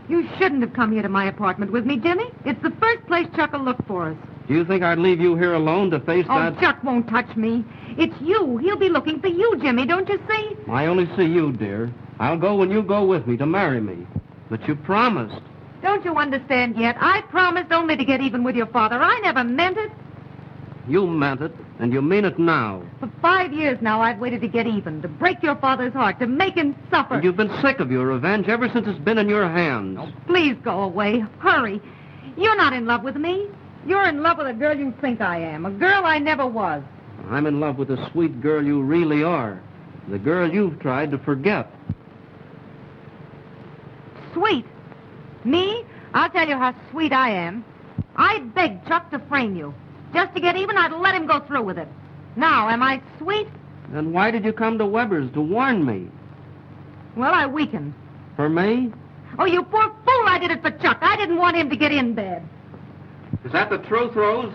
You shouldn't have come here to my apartment with me, Jimmy. It's the first place Chuck will look for us. Do you think I'd leave you here alone to face Oh, that? Chuck won't touch me. It's you. He'll be looking for you, Jimmy, don't you see? I only see you, dear. I'll go when you go with me to marry me. But you promised. Don't you understand yet? I promised only to get even with your father. I never meant it. You meant it, and you mean it now. For 5 years now, I've waited to get even, to break your father's heart, to make him suffer. And you've been sick of your revenge ever since it's been in your hands. Oh, please go away. Hurry. You're not in love with me. You're in love with a girl you think I am, a girl I never was. I'm in love with the sweet girl you really are. The girl you've tried to forget. Sweet. Me? I'll tell you how sweet I am. I begged Chuck to frame you. Just to get even, I'd let him go through with it. Now, am I sweet? Then why did you come to Weber's to warn me? Well, I weakened. For me? Oh, you poor fool, I did it for Chuck. I didn't want him to get in bed. Is that the truth, Rose?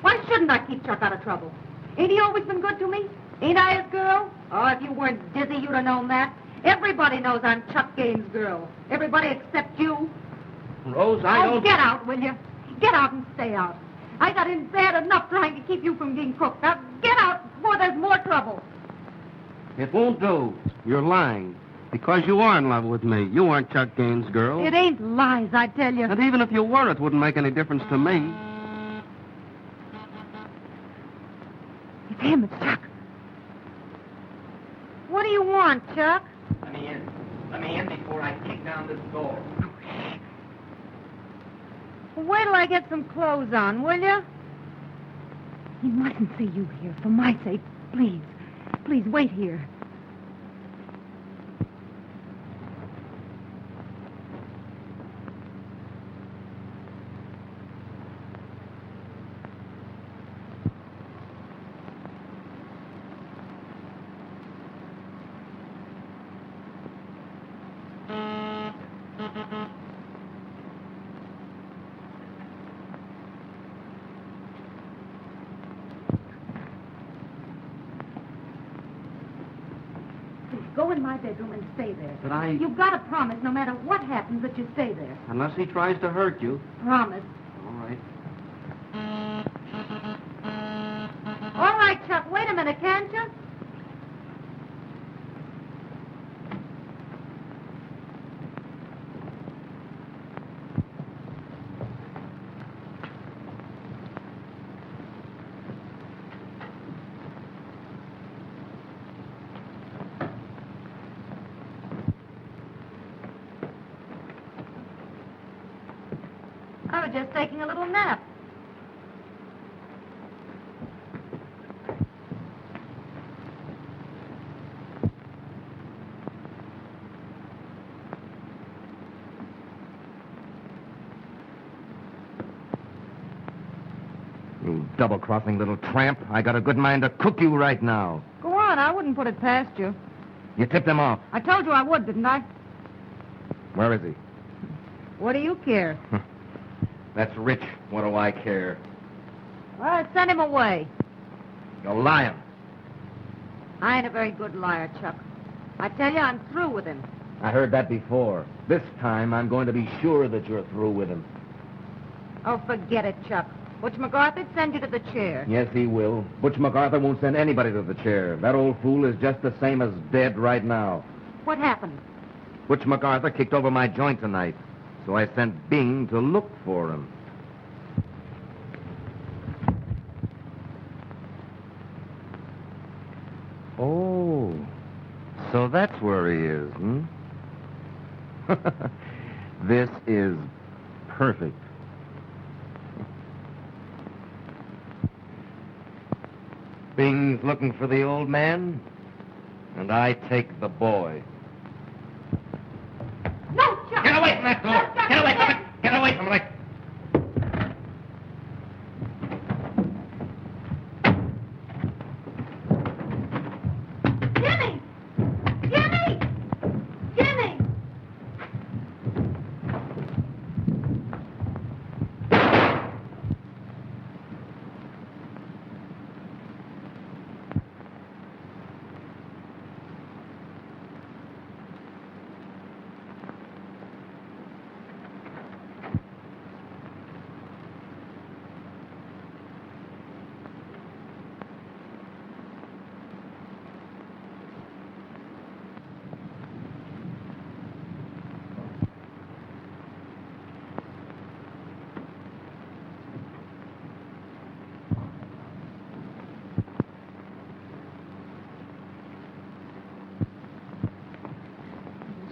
Why shouldn't I keep Chuck out of trouble? Ain't he always been good to me? Ain't I his girl? Oh, if you weren't dizzy, you'd have known that. Everybody knows I'm Chuck Gaines's girl. Everybody except you. Rose, I don't... Get out, will you? Get out and stay out. I got in bad enough trying to keep you from being cooked. Now, get out before there's more trouble. It won't do. You're lying. Because you are in love with me. You aren't Chuck Gaines's girl. It ain't lies, I tell you. And even if you were, it wouldn't make any difference to me. It's him, it's Chuck. What do you want, Chuck? Let me in. Let me in before I kick down this door. Wait till I get some clothes on, will you? He mustn't see you here, for my sake. Please. Please, wait here. Go in my bedroom and stay there. But I... You've got to promise, no matter what happens, that you stay there. Unless he tries to hurt you. Promise. All right. All right, Chuck. Wait a minute, can't you? I was just taking a little nap. You double-crossing little tramp. I got a good mind to cook you right now. Go on, I wouldn't put it past you. You tipped him off. I told you I would, didn't I? Where is he? What do you care? That's Rich. What do I care? Well, send him away. You're lying. I ain't a very good liar, Chuck. I tell you, I'm through with him. I heard that before. This time, I'm going to be sure that you're through with him. Oh, forget it, Chuck. Butch MacArthur'd send you to the chair. Yes, he will. Butch MacArthur won't send anybody to the chair. That old fool is just the same as dead right now. What happened? Butch MacArthur kicked over my joint tonight, so I sent Bing to look for him. Oh, so that's where he is, hmm? This is perfect. Bing's looking for the old man, and I take the boy. No, Chuck! Get away from that door! No, Chuck, Get away from no. it! Get away from it! Jimmy! Jimmy! Jimmy!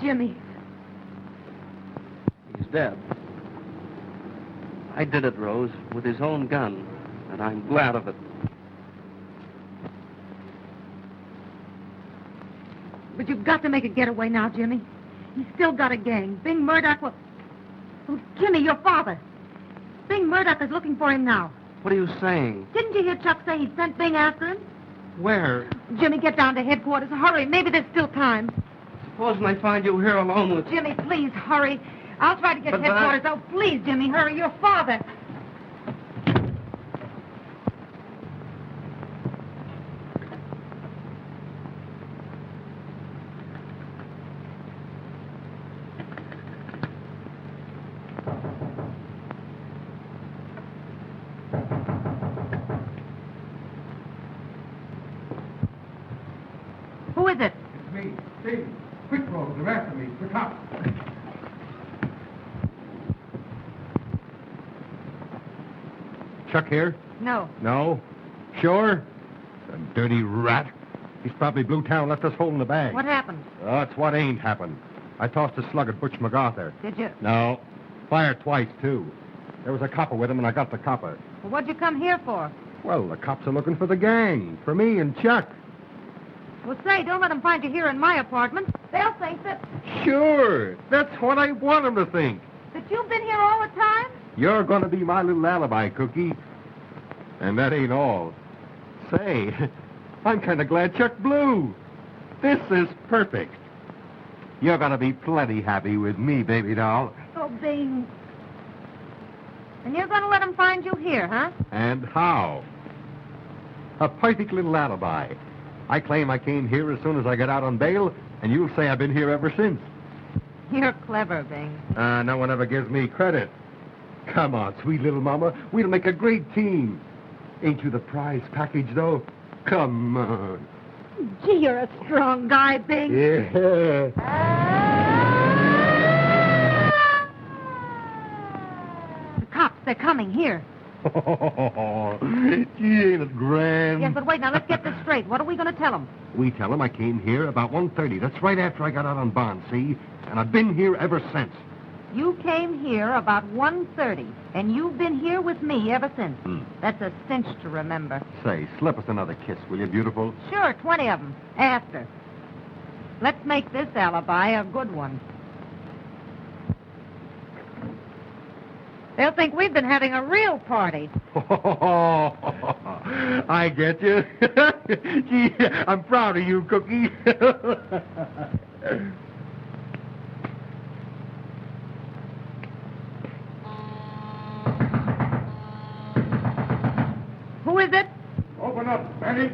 Jimmy. He's dead. I did it, Rose, with his own gun, and I'm glad of it. But you've got to make a getaway now, Jimmy. He's still got a gang. Bing Murdoch will... Oh, Jimmy, your father. Bing Murdoch is looking for him now. What are you saying? Didn't you hear Chuck say he'd sent Bing after him? Where? Jimmy, get down to headquarters. Hurry. Maybe there's still time. Supposing I find you here alone with... Jimmy, please, hurry. I'll try to get But headquarters. Oh, please, Jimmy, hurry. Your father. Steve, quick road, the rest of me, the cops. Chuck here? No. No? Sure? The dirty rat. He's probably blew town, left us holding the bag. What happened? Oh, it's what ain't happened. I tossed a slug at Butch MacArthur. Did you? No. Fired twice, too. There was a copper with him, and I got the copper. Well, what'd you come here for? Well, the cops are looking for the gang. For me and Chuck. Well, say, don't let them find you here in my apartment. They'll think that Sure. That's what I want them to think. you've been here all the time. You're going to be my little alibi, Cookie. And that ain't all. Say, I'm kind of glad Chuck blew. This is perfect. You're going to be plenty happy with me, baby doll. Oh, Bing. And you're going to let them find you here, huh? And how? A perfect little alibi. I claim I came here as soon as I got out on bail, and you'll say I've been here ever since. You're clever, Bing. No one ever gives me credit. Come on, sweet little mama. We'll make a great team. Ain't you the prize package, though? Come on. Gee, you're a strong guy, Bing. Yeah. The cops, they're coming here. Gee, ain't it grand? Yes, but wait, now let's get this straight. What are we going to tell them? We tell them I came here about 1:30. That's right after I got out on bond, see? And I've been here ever since. You came here about 1:30, and you've been here with me ever since. That's a cinch to remember. Say, slip us another kiss, will you, beautiful? Sure, 20 of them. After. Let's make this alibi a good one. They'll think we've been having a real party. I get you. Gee, I'm proud of you, Cookie. Who is it? Open up, Benny.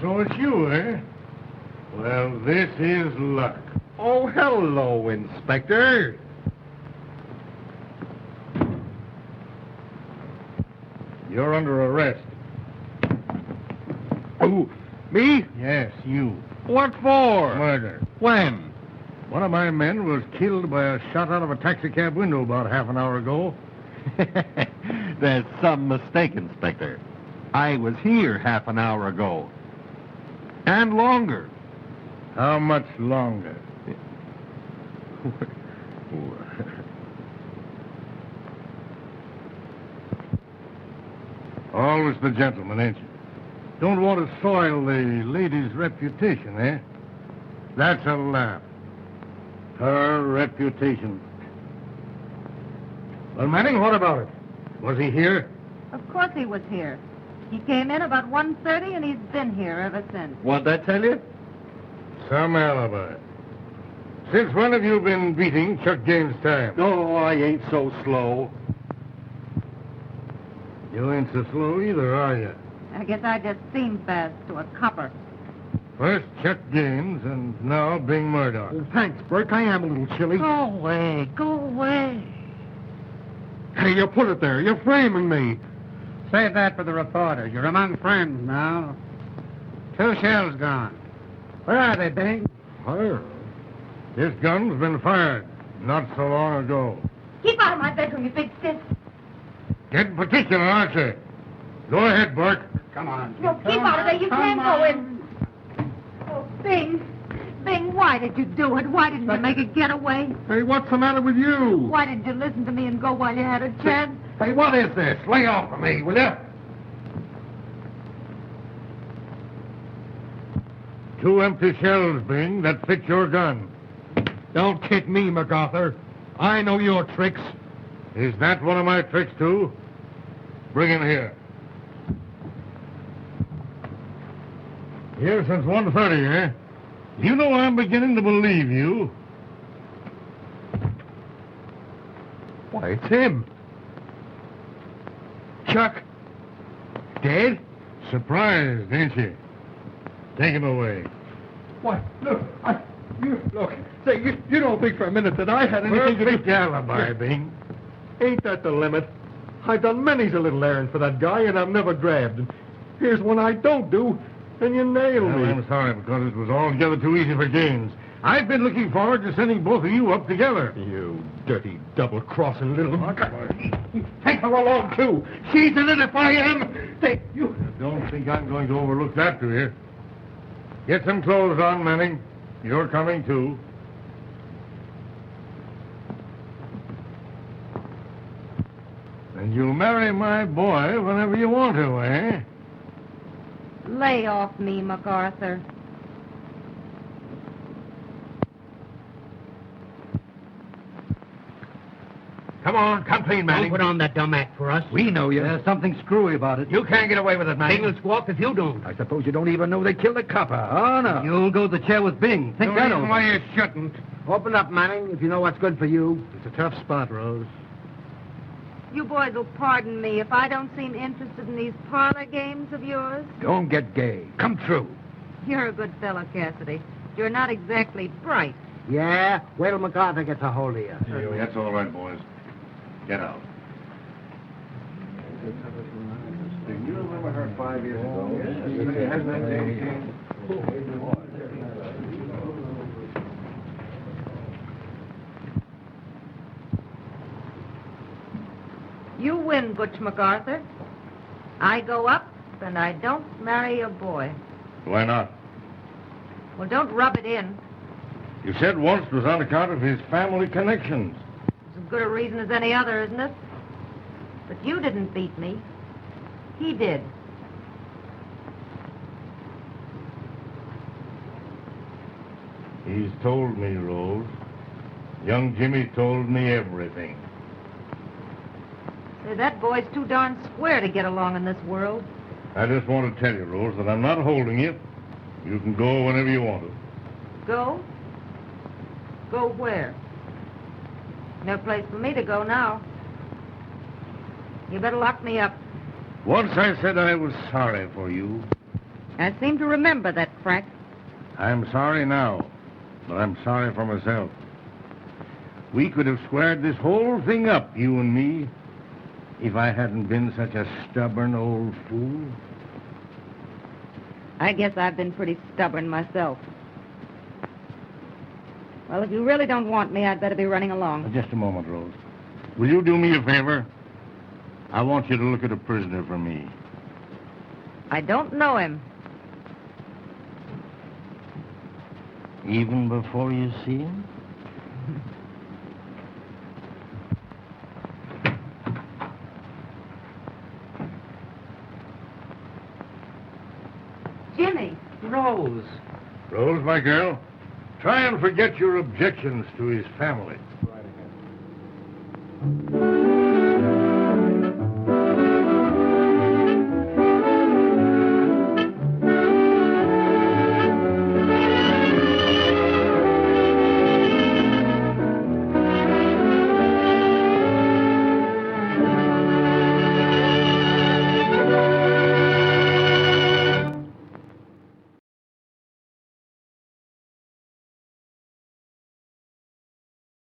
So it's you, eh? Well, this is luck. Oh, hello, Inspector. You're under arrest. Oh, me? Yes, you. What for? Murder. When? One of my men was killed by a shot out of a taxicab window about half an hour ago. There's some mistake, Inspector. I was here half an hour ago. And longer. How much longer? Always the gentleman, ain't you? Don't want to soil the lady's reputation, eh? That's a laugh. Her reputation. Well, Manning, what about it? Was he here? Of course he was here. He came in about 1:30, and he's been here ever since. What'd I tell you? Some alibi. Since when have you been beating Chuck James' time? Oh, I ain't so slow. You ain't so slow either, are you? I guess I just seem fast to a copper. First Chuck James, and now Bing Murdoch. Oh, thanks, Burke. I am a little chilly. Go away. Go away. Hey, you put it there. You're framing me. Save that for the reporters. You're among friends now. 2 shells gone. Where are they, Bing? Where? This gun's been fired not so long ago. Keep out of my bedroom, you big stiff. Getting particular, aren't you? Go ahead, Burke. Come on. No, keep out of there. You can't go in. Oh, Bing. Bing, why did you do it? Why didn't you make a getaway? Hey, what's the matter with you? Why didn't you listen to me and go while you had a chance? Hey, what is this? Lay off of me, will you? 2 empty shells, Bing, that fit your gun. Don't kid me, MacArthur. I know your tricks. Is that one of my tricks, too? Bring him here. Here since 1:30, eh? You know I'm beginning to believe you. Why, it's him. Chuck. Dead? Surprised, ain't you? Take him away. Why, look, look. Say, you don't think for a minute that I had anything to do... Perfect alibi, Bing. Ain't that the limit? I've done many's a little errand for that guy, and I've never grabbed. And here's one I don't do, and you nail Well, me. I'm sorry, because it was altogether too easy for James. I've been looking forward to sending both of you up together. You dirty, double-crossing little... Take her along, too. She's in it if I am. Take you... I don't think I'm going to overlook that, do you? Get some clothes on, Manning. You're coming, too. And you'll marry my boy whenever you want to, eh? Lay off me, MacArthur. Come on, come clean, Manning. Don't put on that dumb act for us. We know you. There's something screwy about it. You can't get away with it, Manning. Bing will squawk if you don't. I suppose you don't even know they killed the copper. Oh, no. You'll go to the chair with Bing. Think that over. why you shouldn't. Open up, Manning, if you know what's good for you. It's a tough spot, Rose. You boys will pardon me if I don't seem interested in these parlor games of yours. Don't get gay. Come true. You're a good fellow, Cassidy. You're not exactly bright. Yeah? Wait till MacArthur gets a hold of you. Yeah, that's all right, boys. Get out. You remember her 5 years ago? You win, Butch MacArthur. I go up, and I don't marry a boy. Why not? Well, don't rub it in. You said once it was on account of his family connections. It's as good a reason as any other, isn't it? But you didn't beat me. He did. He's told me, Rose. Young Jimmy told me everything. Say, that boy's too darn square to get along in this world. I just want to tell you, Rose, that I'm not holding you. You can go whenever you want to. Go? Go where? No place for me to go now. You better lock me up. Once I said I was sorry for you. I seem to remember that, Frank. I'm sorry now, but I'm sorry for myself. We could have squared this whole thing up, you and me, if I hadn't been such a stubborn old fool. I guess I've been pretty stubborn myself. Well, if you really don't want me, I'd better be running along. Just a moment, Rose. Will you do me a favor? I want you to look at a prisoner for me. I don't know him. Even before you see him? Jimmy. Rose. Rose, my girl, try and forget your objections to his family. Right ahead.